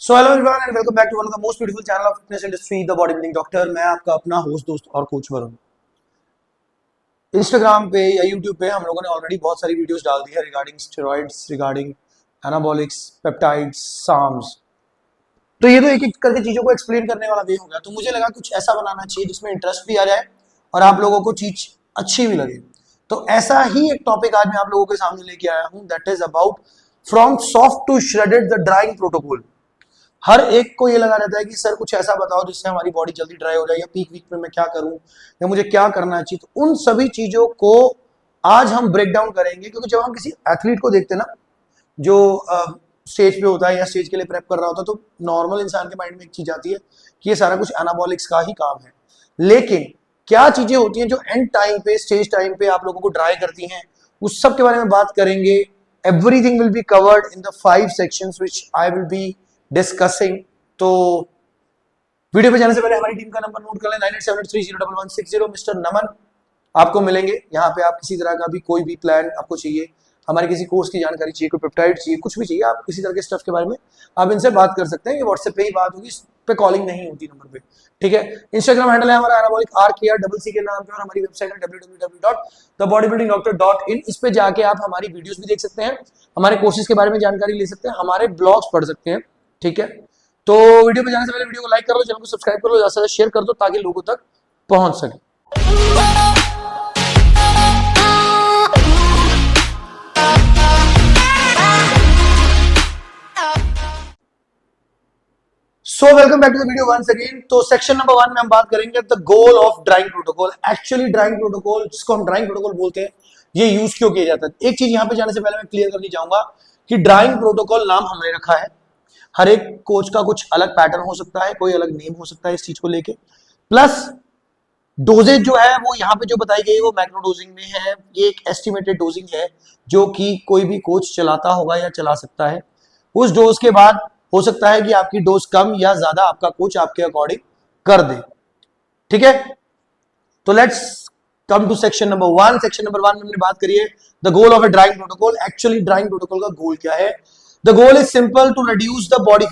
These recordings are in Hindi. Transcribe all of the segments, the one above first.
So hello everyone and welcome back to one of the most beautiful channel of fitness industry the body building doctor. मैं आपका अपना होस्ट दोस्त और कोच वरुण। इंस्टाग्राम पे या यूट्यूब पे हम लोगों ने ऑलरेडी बहुत सारी वीडियोस डाल दी है regarding steroids, regarding anabolics, peptides, सार्म्स। तो ये तो एक एक करके चीजों को एक्सप्लेन करने वाला वे हो गया। तो मुझे लगा कुछ ऐसा बनाना चाहिए जिसमें इंटरेस्ट भी आ जाए और आप लोगों को चीज अच्छी भी लगे। तो ऐसा ही एक टॉपिक आज मैं आप लोगों के सामने लेके आया हूं, that is about from soft to shredded the drawing protocol. हर एक को ये लगा रहता है कि सर कुछ ऐसा बताओ जिससे हमारी बॉडी जल्दी ड्राई हो जाए, या पीक वीक में मैं क्या करूं, या मुझे क्या करना चाहिए। तो उन सभी चीजों को आज हम ब्रेक डाउन करेंगे, क्योंकि जब हम किसी एथलीट को देखते हैं ना, जो स्टेज पे होता है या स्टेज के लिए प्रेप कर रहा होता है, तो नॉर्मल इंसान के माइंड में एक चीज आती है कि ये सारा कुछ एनाबॉलिक्स का ही काम है। लेकिन क्या चीजें होती हैं जो एंड टाइम पे, स्टेज टाइम पे आप लोगों को ड्राई करती हैं, उस सब के बारे में बात करेंगे। Everything will be covered in the 5 sections which I will be discussing. तो वीडियो पे जाने से पहले हमारी टीम का नंबर नोट कर लें, 9878301160। मिस्टर नमन आपको मिलेंगे यहाँ पे। आप किसी तरह का भी कोई भी प्लान आपको चाहिए, हमारे किसी कोर्स की जानकारी चाहिए, कोई पेप्टाइड चाहिए, कुछ भी चाहिए, आप किसी तरह के स्टफ के बारे में आप इनसे बात कर सकते हैं। ये व्हाट्सएप पे ही बात होगी, इस पे कॉलिंग नहीं होती नंबर पे, ठीक है। इंस्टाग्राम हैंडल है हमारा एनाबॉलिक RKR के नाम पे, और हमारी वेबसाइट है www.thebodybuildingdoctor.in। इस पे जाके आप हमारी वीडियोस भी देख सकते हैं, हमारे कोर्सेज के बारे में जानकारी ले सकते हैं, हमारे ब्लॉग्स पढ़ सकते हैं, ठीक है। तो वीडियो पे जाने से पहले वीडियो को लाइक कर लो, चैनल को सब्सक्राइब कर लो, ज्यादा से ज्यादा शेयर कर दो ताकि लोगों तक पहुंच सके। So welcome back to the video once again. तो सेक्शन नंबर 1 में हम बात करेंगे the goal of drawing protocol. Actually drawing protocol, जिसको हम ड्राइंग प्रोटोकॉल बोलते हैं, ये यूज क्यों किया जाता है। एक चीज यहां पे जाने से पहले मैं क्लियर करनी चाहूंगा कि ड्राइंग प्रोटोकॉल नाम हमने रखा है, हर एक कोच का कुछ अलग पैटर्न हो सकता है, कोई अलग नेम हो सकता है इस चीज को लेके। प्लस डोजेज जो है वो यहाँ पे जो बताई गई वो मैक्रो डोजिंग में है। ये एक एस्टिमेटेड डोजिंग है जो कि कोई भी कोच चलाता होगा या चला सकता है। उस डोज के बाद हो सकता है कि आपकी डोज कम या ज्यादा आपका कोच आपके अकॉर्डिंग कर दे, ठीक है। तो let's come to section number 1। Section number 1 में हमने बात करी है the goal of a drawing protocol. Actually drawing protocol का गोल क्या है? The goal is simple: to reduce the body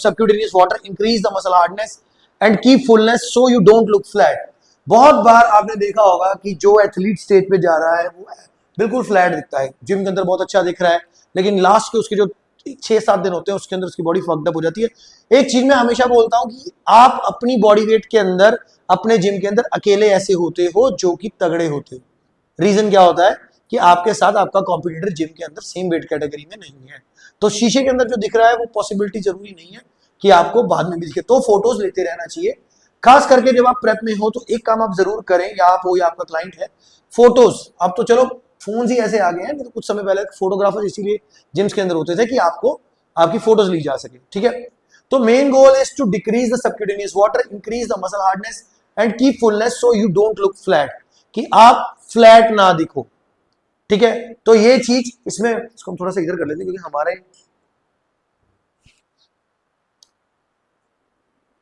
subcutaneous water, increase the muscle hardness, and keep fullness so you don't look flat. बहुत बार आपने देखा होगा कि जो एथलीट स्टेज पे जा रहा है वो बिल्कुल फ्लैट दिखता है, जिम के अंदर बहुत अच्छा दिख रहा है, लेकिन लास्ट के उसके जो 6-7 दिन होते हैं उसके अंदर उसकी बॉडी फक्ड अप हो जाती है। एक चीज मैं हमेशा बोलता हूं कि आप अपनी बॉडी वेट के अंदर, अपने जिम के अंदर अकेले ऐसे होते हो जो कि तगड़े होते हो। रीजन क्या होता है कि आपके साथ आपका कॉम्पिटिटर जिम के अंदर सेम वेट कैटेगरी में नहीं है। तो शीशे के अंदर जो दिख रहा है वो पॉसिबिलिटी जरूरी नहीं है कि आपको बाद में भी दिखे। तो फोटोज लेते रहना चाहिए, खास करके जब आप प्रेप में हो। तो एक काम आप जरूर करें, या आप हो या आपका क्लाइंट है, फोटोज। अब तो चलो फोन ही ऐसे आ गए हैं, तो कुछ समय पहले फोटोग्राफर इसीलिए जिम्स के अंदर होते थे कि आपको आपकी फोटोज ली जा सके, ठीक है। तो main goal is to decrease the subcutaneous water, increase the muscle hardness and keep fullness so you don't look flat, कि आप फ्लैट ना दिखो, ठीक है। तो ये चीज इसमें, इसको हम थोड़ा सा इधर कर लेते हैं क्योंकि हमारे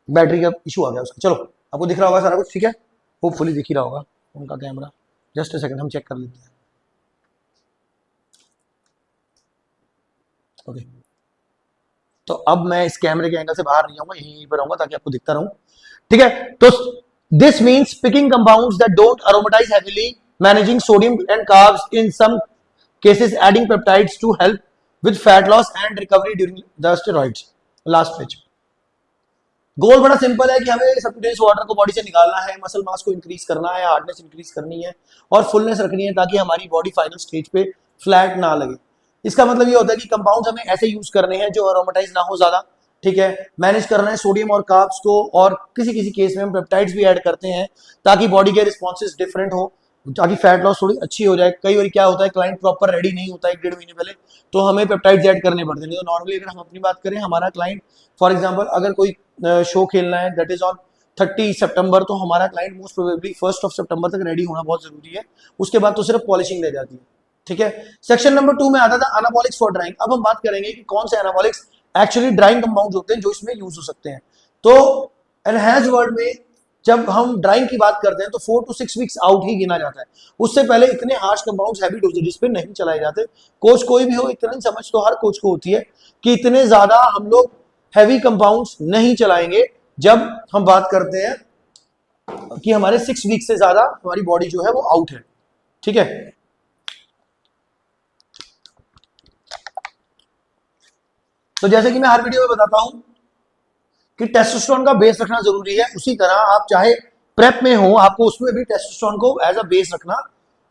बैटरी का इशू आ गया उसका। चलो आपको दिख रहा होगा सारा कुछ, ठीक है, होपफुली दिख ही रहा होगा उनका कैमरा। जस्ट अ सेकंड, हम चेक कर लेते हैं। ओके, तो अब मैं इस कैमरे के एंगल से बाहर नहीं आऊंगा, यहीं पर रहूंगा ताकि आपको दिखता रहूं, ठीक है। तो this means picking compounds that don't aromatize heavily, managing sodium and carbs, in some cases adding peptides to help with fat loss and recovery during the steroids. Last page. Goal बड़ा सिंपल है कि हमें सबक्यूटेनियस वाटर को बॉडी से निकालना है, मसल मास को इंक्रीज करना है, हार्डनेस इंक्रीज करनी है और फुलनेस रखनी है, ताकि हमारी बॉडी फाइनल स्टेज पे फ्लैट ना लगे। इसका मतलब ये होता है कि कंपाउंड्स हमें ऐसे यूज करने हैं जो अरोमेटाइज ना हो ज्यादा, ठीक है। मैनेज करना है सोडियम और कार्ब्स को, और किसी किसी केस में हम पेप्टाइड्स भी ऐड करते हैं ताकि बॉडी के रिस्पॉन्सेज डिफरेंट हो, ताकि फैट लॉस थोड़ी अच्छी हो जाए। कई बार क्या होता है, क्लाइंट प्रॉपर रेडी नहीं होता 1-1.5 महीने पहले, तो हमें पेप्टाइड्स ऐड करने पड़ते हैं। तो नॉर्मली अगर हम अपनी बात करें, हमारा क्लाइंट फॉर एग्जांपल अगर कोई शो खेलना है दैट इज ऑन 30 सितंबर, तो हमारा क्लाइंट मोस्ट प्रोबेबली 1 सितंबर तक रेडी होना बहुत जरूरी है। उसके बाद तो सिर्फ पॉलिशिंग रह जाती है, ठीक है। सेक्शन नंबर 2 में आता था एनाबॉलिक्स फॉर ड्राइंग। अब हम बात करेंगे कि कौन से एनाबॉलिक्स एक्चुअली ड्राइंग कंपाउंड्स होते हैं जो इसमें यूज हो सकते हैं। तो एनहांस्ड वर्ड में जब हम ड्राइंग की बात करते हैं तो 4 to 6 वीक्स आउट ही गिना जाता है। उससे पहले इतने हार्श कंपाउंड्स, हैवी डोजेज पे नहीं चलाए जाते। कोच कोई भी हो, इतना समझ तो हर कोच को होती है कि इतने ज्यादा हम लोग हैवी कंपाउंड्स नहीं चलाएंगे जब हम बात करते हैं कि हमारे 6 वीक से ज्यादा हमारी बॉडी जो है वो आउट है। ठीक है, तो जैसे कि मैं हर वीडियो में बताता हूं कि टेस्टोस्टेरोन का बेस रखना जरूरी है, उसी तरह आप चाहे प्रेप में हो आपको उसमें भी टेस्टोस्टेरोन को एज अ बेस रखना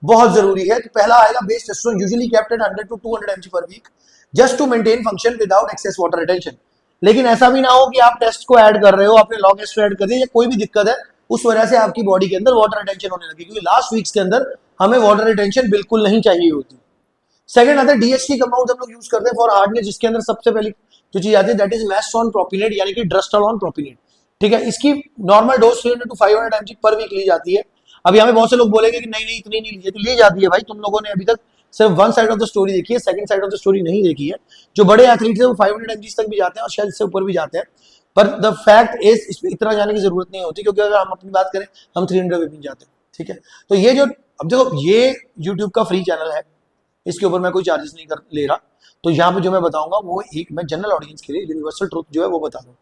बहुत जरूरी है। तो पहला आएगा base testosterone, usually kept at 100 to 200 mg per week just to maintain function without excess water retention. लेकिन ऐसा भी ना हो कि आप टेस्ट को ऐड कर रहे हो, आपने लॉग एस्टर ऐड कर दिया या कोई भी दिक्कत है उस वजह से आपकी बॉडी के अंदर वाटर रिटेंशन होने लगी, क्योंकि लास्ट वीक्स के अंदर हमें वाटर रिटेंशन बिल्कुल नहीं चाहिए होती। सेकंड आता है डीएचटी कंपाउंड हम लोग यूज करते हैं फॉर हार्डनेस, जिसके अंदर सबसे पहली जो चीज आती है दैट इज मैस्टोन प्रोपिनेट यानी कि ड्रस्टोलॉन प्रोपिनेट। ठीक है, इसकी normal dose 300 to 500 mg per week ली जाती है। अब यहाँ पे बहुत से लोग बोलेंगे कि नहीं नहीं इतनी नहीं ली, तो ली जाती है भाई। तुम लोगों ने अभी तक सिर्फ one side of the story देखी है, second side of the story नहीं देखी है। जो बड़े एथलीट्स हैं वो 500 mg तक भी जाते हैं और शायद इससे ऊपर भी जाते हैं, पर द फैक्ट इज इसमें इतना जाने की जरूरत नहीं होती, क्योंकि अगर हम अपनी बात करें हम 300 भी जाते हैं। ठीक है, तो ये जो अब देखो ये यूट्यूब का फ्री चैनल है, इसके ऊपर मैं कोई चार्जेस नहीं कर ले रहा, तो यहाँ पे जो मैं बताऊंगा वो एक मैं जनरल ऑडियंस के लिए यूनिवर्सल ट्रुथ जो है वो बता दूं।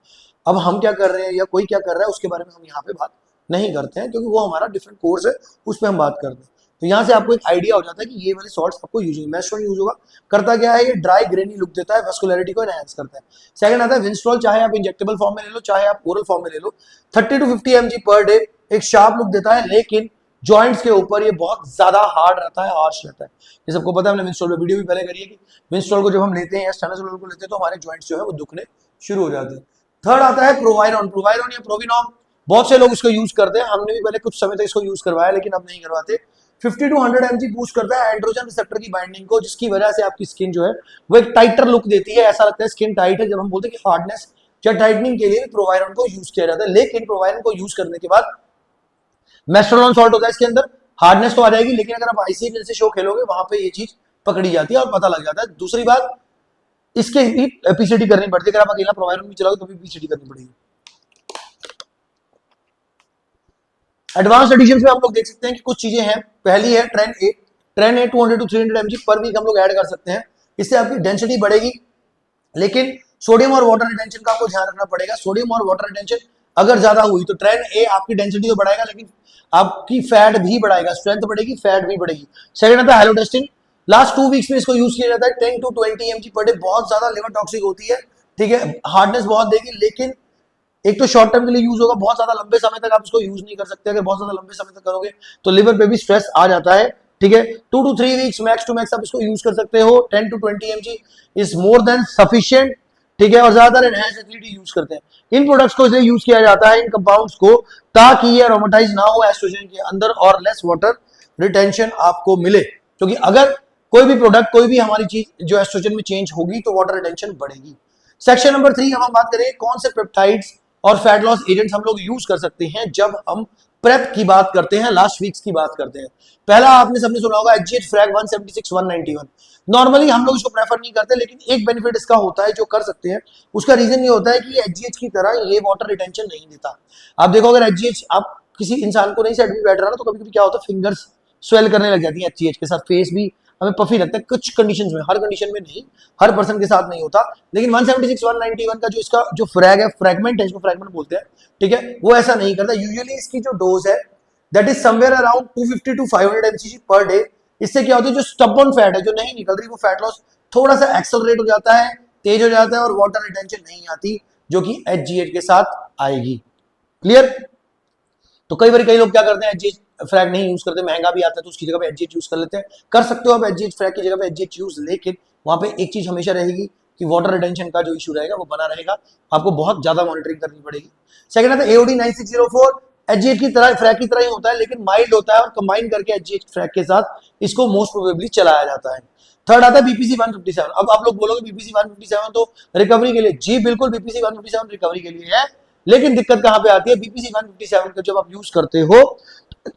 अब हम क्या कर रहे हैं या कोई क्या कर रहा है उसके बारे में हम यहाँ पे बात नहीं करते हैं, क्योंकि वो हमारा डिफरेंट कोर्स है, उस पर हम बात करते हैं। तो यहाँ से आपको एक आइडिया हो जाता है कि ये वाले सॉल्ट्स आपको यूज होंगे। मैस्ट्रोल यूज होगा, करता क्या है, ये ड्राई ग्रेनी लुक देता है, वस्कुलरिटी को एनहांस करता है। सेकंड आता है विंस्ट्रॉल, चाहे आप इंजेक्टेबल फॉर्म में ले लो चाहे आप ओरल फॉर्म में ले लो, 30 to 50 mg पर डे, एक शार्प लुक देता है, लेकिन जॉइंट्स के ऊपर ये बहुत ज्यादा हार्ड रहता है, हार्श रहता है। ये सबको पता है, हमने विंस्ट्रॉल वीडियो भी पहले करी है कि विंस्ट्रॉल को जब हम लेते हैं या स्टेनोजोल को लेते हैं तो हमारे जॉइंट्स जो है वो दुखने शुरू हो जाते हैं। थर्ड आता है प्रोवायरॉन, प्रोवायरॉन या प्रोविनॉम, बहुत से लोग इसको यूज करते हैं, हमने भी पहले कुछ समय तक इसको यूज करवाया लेकिन अब नहीं करवाते। 50 to 100 mg बूस्ट करता है एंड्रोजन रिसेप्टर की बाइंडिंग को, जिसकी वजह से आपकी स्किन जो है वो एक टाइटर लुक देती है, ऐसा लगता है स्किन टाइट है। जब हम बोलते हैं कि हार्डनेस या टाइटनिंग के लिए प्रोवायरॉन को यूज किया जाता है, लेकिन प्रोवायरॉन को यूज करने के बाद मैस्ट्रोलॉन सॉल्ट होता है इसके अंदर, हार्डनेस तो आ जाएगी, लेकिन अगर आप आईसीएल से शो खेलोगे वहां पे ये चीज पकड़ी जाती है और पता लग जाता है। दूसरी बात, इसके भी पीसीटी करनी पड़ती है, अगर आप अकेला प्रोवायरॉन भी चलाओगे तो भी पीसीटी करनी पड़ेगी। एडवांस एडिशंस में हम लोग देख सकते हैं कि कुछ चीजें हैं। पहली है tren A, tren A 200 to 300 mg per week हम लोग ऐड कर सकते हैं, इससे आपकी डेंसिटी बढ़ेगी, लेकिन सोडियम और वाटर रिटेंशन का आपको ध्यान रखना पड़ेगा। सोडियम और वाटर रिटेंशन अगर ज्यादा हुई तो ट्रेन ए आपकी डेंसिटी तो बढ़ाएगा लेकिन आपकी फैट भी बढ़ाएगा, स्ट्रेंथ बढ़ेगी, फैट भी बढ़ेगी। सेकंड आता है हेलोडेस्टिन, लास्ट 2 वीक्स में इसको यूज किया जाता है, 10 to 20 mg पर डे, बहुत ज्यादा लिवर टॉक्सिक होती है। ठीक है, हार्डनेस बहुत देगी, लेकिन एक तो शॉर्ट टर्म के लिए यूज होगा, बहुत ज्यादा लंबे समय तक आप इसको यूज नहीं कर सकते। अगर बहुत ज्यादा लंबे समय तक करोगे तो लिवर पे भी स्ट्रेस आ जाता है। ठीक है, 2 to 3 weeks max to max आप इसको यूज कर सकते हो। 10 to 20 mg is more than sufficient. ठीक है, और ज्यादातर एनहांस एसिडिटी यूज करते हैं। इन प्रोडक्ट्स को इसलिए यूज किया जाता है, इन कंपाउंड्स को, ताकि ये अरोमेटाइज ना हो एस्ट्रोजन के अंदर और लेस वाटर रिटेंशन आपको मिले, क्योंकि अगर कोई भी प्रोडक्ट कोई भी हमारी चीज जो एस्ट्रोजन में चेंज होगी तो वाटर रिटेंशन बढ़ेगी। सेक्शन नंबर 3 अब हम बात करें कौन से पेप्टाइड्स और फैट लॉस एजेंट्स हम लोग यूज कर सकते हैं जब हम प्रेप की बात करते हैं, लास्ट वीक्स की बात करते हैं। पहला आपने सबने सुना होगा एचजीएच फ्रैग 176 191। नॉर्मली हम लोग इसको प्रेफर नहीं करते, लेकिन एक बेनिफिट इसका होता है जो कर सकते हैं। उसका रीजन ये होता है कि एचजीएच की तरह ये वाटर रिटेंशन नहीं देता। आप देखो अगर एचजीएच आप किसी इंसान को नहीं सेट भी बैठ रहा ना तो कभी कभी क्या होता है फिंगर्स स्वेल करने लग जाती है एचजीएच के साथ, फेस भी हमें पफी लगता है कुछ कंडीशंस में, हर कंडीशन में नहीं, हर पर्सन के साथ नहीं होता। लेकिन 176 191 का जो इसका जो फ्रैग है, फ्रैगमेंट है, इसको फ्रैगमेंट बोलते हैं। ठीक है, वो ऐसा नहीं करता। यूजुअली इसकी जो डोज है that is somewhere around 250 to 500 mg per day. इससे क्या होता है जो स्टबर्न फैट है जो नहीं निकल रही वो फैट लॉस थोड़ा सा एक्सेलरेट हो जाता है, तेज हो जाता है और वाटर रिटेंशन नहीं आती जो कि एचजीएच के साथ आएगी। क्लियर? तो कई बार कई लोग क्या करते हैं एचजीएच फ्रैग नहीं यूज करते, महंगा भी आता है तो उसकी जगह पे एचजीएच यूज कर लेते हैं। कर सकते हो आप एचजीएच फ्रैग की जगह पे एचजीएच यूज, लेकिन वहां पे एक चीज हमेशा रहेगी कि वाटर रिटेंशन का जो इशू रहेगा वो बना रहेगा, आपको बहुत ज्यादा मॉनिटरिंग करनी पड़ेगी। सेकंड आता है एओडी 9604, एचजीएच की तरह फ्रैग की तरह ही होता है लेकिन माइल्ड होता है और कंबाइन करके एचजीएच फ्रैग के साथ इसको मोस्ट प्रोबेबली चलाया जाता है। थर्ड आता है बीपीसी 157। अब आप लोग बोलोगे बीपीसी 157 तो रिकवरी के लिए, जी बिल्कुल बीपीसी 157 रिकवरी के लिए है, लेकिन दिक्कत कहां पे आती है, बीपीसी 157 का जब आप यूज करते हो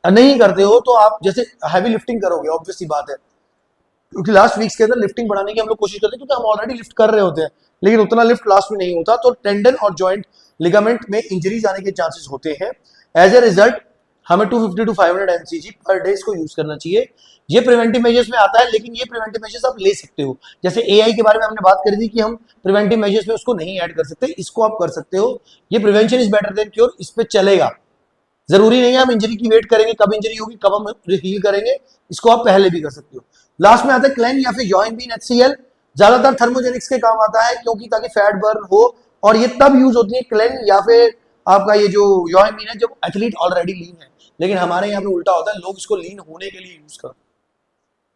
नहीं करते हो तो आप जैसे हैवी लिफ्टिंग करोगे, ऑब्वियस सी बात है, क्योंकि लास्ट वीक्स के अंदर लिफ्टिंग बढ़ाने की हम लोग कोशिश करते हैं क्योंकि हम ऑलरेडी लिफ्ट कर रहे होते हैं, लेकिन उतना लिफ्ट लास्ट में नहीं होता, तो टेंडन और जॉइंट लिगामेंट में इंजरीज आने के चांसेस होते हैं। एज ए रिजल्ट हमें 250 टू 500 mcg पर डे इसको यूज करना चाहिए। ये प्रिवेंटिव मेजर्स में आता है, लेकिन ये प्रिवेंटिव मेजर्स आप ले सकते हो। जैसे एआई के बारे में हमने बात करी थी कि हम प्रिवेंटिव मेजर्स में उसको नहीं ऐड कर सकते, इसको आप कर सकते हो। ये prevention is better than cure, इस पे चलेगा। जरूरी नहीं है हम इंजरी की वेट करेंगे कब इंजरी होगी कब हम हील करेंगे, इसको आप पहले भी कर सकते हो। लास्ट में आता है क्लेन या फिर योइनबीन HCl। ज्यादातर थर्मोजेनिक्स के काम आता है, क्योंकि ताकि फैट बर्न हो, और ये तब यूज होती है क्लेन या फिर आपका ये जो योइनबीन है जब एथलीट ऑलरेडी लीन है। लेकिन हमारे यहाँ पे उल्टा होता है, लोग इसको लीन होने के लिए यूज करते हैं।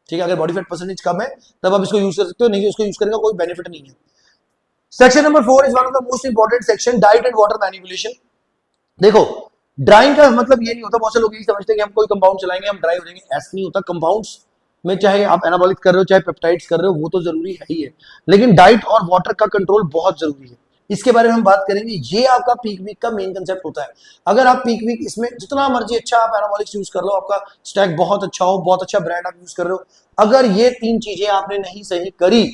ठीक है, अगर बॉडी फैट परसेंटेज कम है तब आप इसको यूज कर सकते हो, नहीं उसको यूज करने का कोई बेनिफिट नहीं है। Section number 4 is one of the most important section, diet and water manipulation. देखो, ड्राइंग का मतलब ये नहीं होता, बहुत से लोग यही समझते हैं कि हम कोई कंपाउंड चलाएंगे हम ड्राई हो जाएंगे, ऐसा नहीं होता। कंपाउंड्स में चाहे आप एनाबॉलिक कर रहे हो चाहे पेप्टाइड्स कर रहे हो, वो तो जरूरी है ही है, लेकिन डाइट और वाटर का कंट्रोल बहुत जरूरी है। इसके बारे में हम बात करेंगे। ये आपका पीक वीक का मेन कंसेप्ट होता है। अगर आप पीक वीक इसमें जितना मर्जी अच्छा आप एनाबॉलिक्स यूज कर लो, आपका स्टैक बहुत अच्छा हो, बहुत अच्छा ब्रांड आप यूज कर रहे हो, अगर ये 3 चीजें आपने नहीं सही करी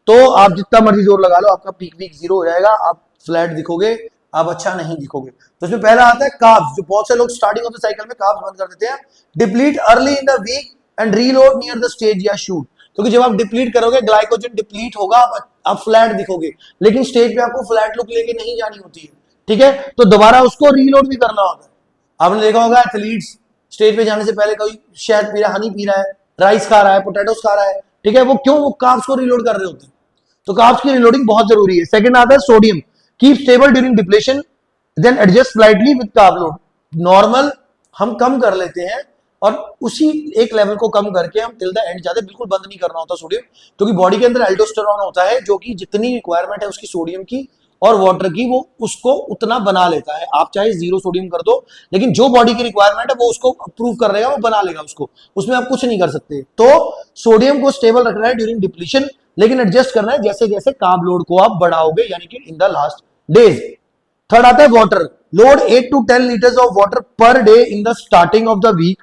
तो आप जितना मर्जी जोर लगा लो, आपका पीक वीक 0 हो जाएगा, आप फ्लैट दिखोगे, आप अच्छा नहीं दिखोगे। तो इसमें पहला आता है कार्ब्स, जो बहुत से लोग स्टार्टिंग ऑफ द साइकिल में कार्ब्स बंद कर देते हैं। Deplete early in the week and reload near the stage या शूट, क्योंकि जब आप डिप्लीट करोगे ग्लाइकोजन डिप्लीट होगा, आप फ्लैट दिखोगे, लेकिन स्टेज पे आपको फ्लैट लुक लेके नहीं जानी होती है। ठीक है, तो दोबारा उसको रीलोड भी करना होता है। आपने देखा होगा एथलीट्स स्टेज पे जाने से पहले कोई शहद पी रहा है, हनी पी रहा है, राइस खा रहा है, पोटैटोस खा रहा है। ठीक है, वो क्यों? वो कार्ब्स को रीलोड कर रहे होते हैं। तो कार्ब्स की रीलोडिंग बहुत जरूरी है। सेकंड आता है sodium, keep stable during depletion then adjust slightly with carb load. Normal हम कम कर लेते हैं और उसी एक लेवल को कम करके हम टिल द एंड जाते, बिल्कुल बंद नहीं करना होता सोडियम, क्योंकि बॉडी के अंदर एल्डोस्टेरॉन होता है जो कि जितनी रिक्वायरमेंट है उसकी सोडियम की और वाटर की, वो उसको उतना बना लेता है। आप चाहे 0 सोडियम कर दो, लेकिन जो बॉडी की रिक्वायरमेंट है वो उसको अप्रूव कर रहेगा, वो बना लेगा उसको, उसमें आप कुछ नहीं कर सकते। तो सोडियम को स्टेबल रखना है ड्यूरिंग डिप्लीशन, लेकिन एडजस्ट करना है जैसे जैसे कार्ब लोड को आप बढ़ाओगे, यानी कि in the last days. Third आता है water, load 8 to 10 litres of water per day in the starting of the week.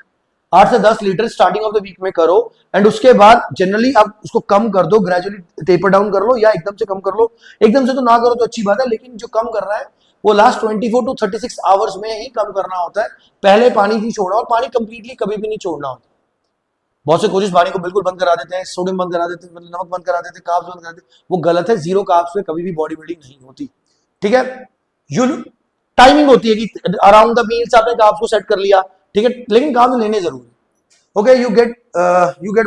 8 से 10 litre starting of the week में करो, एंड उसके बाद जनरली आप उसको कम कर दो, ग्रेजुअली टेपर डाउन कर लो या एकदम से कम कर लो। एकदम से तो ना करो तो अच्छी बात है, लेकिन जो कम कर रहा है वो लास्ट 24 to 36 आवर्स में ही कम करना होता है। पहले पानी नहीं छोड़ना, और पानी कंप्लीटली कभी भी नहीं छोड़ना होता। बहुत से कोशिश पानी को बिल्कुल बंद करा देते हैं, सोडियम बंद करा देते हैं, नमक बंद करा देते हैं, कार्ब्स बंद करा देते हैं, वो गलत है। 0 कार्ब्स पे कभी भी बॉडी बिल्डिंग नहीं होती। ठीक है, यू टाइमिंग होती है कि अराउंड द मील्स आपने कार्ब्स को सेट कर लिया, ठीक है, लेकिन कार्ब्स लेने जरूरी। Okay, you get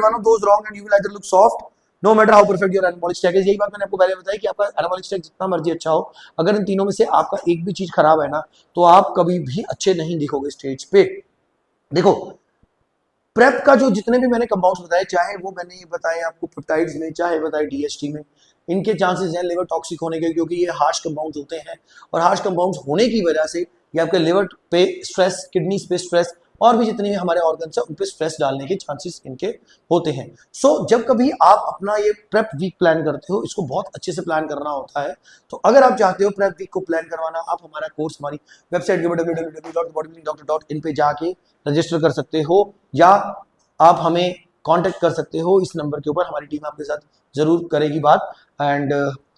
one of those wrong and you will either look soft no matter how perfect your anabolic stack is। यही बात मैंने आपको पहले बताई कि आपका anabolic stack जितना मर्जी अच्छा हो, अगर इन तीनों में से आपका एक भी चीज खराब है ना, तो आप कभी भी अच्छे नहीं दिखोगे स्टेज पे। देखो, प्रेप का जो जितने भी मैंने कंपाउंड्स बताए, चाहे वो मैंने ये बताए आपको पेप्टाइड्स में, चाहे बताए DHT में, इनके चांसेस हैं लिवर टॉक्सिक होने के, क्योंकि ये हार्श कंपाउंड्स होते हैं, और हार्श कंपाउंड्स होने की वजह से ये आपके लिवर पे स्ट्रेस, किडनीज पे स्ट्रेस, और भी जितने भी हमारे ऑर्गन्स हैं उन पे स्ट्रेस डालने के चांसेस इनके होते हैं। सो जब कभी आप अपना ये प्रेप वीक प्लान करते हो, इसको बहुत अच्छे से प्लान करना होता है। तो अगर आप चाहते हो प्रेप वीक को प्लान करवाना, आप हमारा कोर्स हमारी वेबसाइट www.bodybuilding.in पे जाके रजिस्टर कर सकते हो, या आप हमें कांटेक्ट कर सकते हो इस नंबर के ऊपर। हमारी टीम आपके साथ जरूर करेगी बात। एंड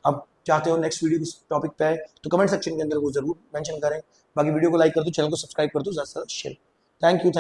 आप चाहते हो नेक्स्ट वीडियो किस टॉपिक पे है तो कमेंट सेक्शन के अंदर वो जरूर मेंशन करें। बाकी वीडियो को लाइक कर दो, चैनल को सब्सक्राइब कर दो, ज़्यादा से ज़्यादा शेयर। Thank you.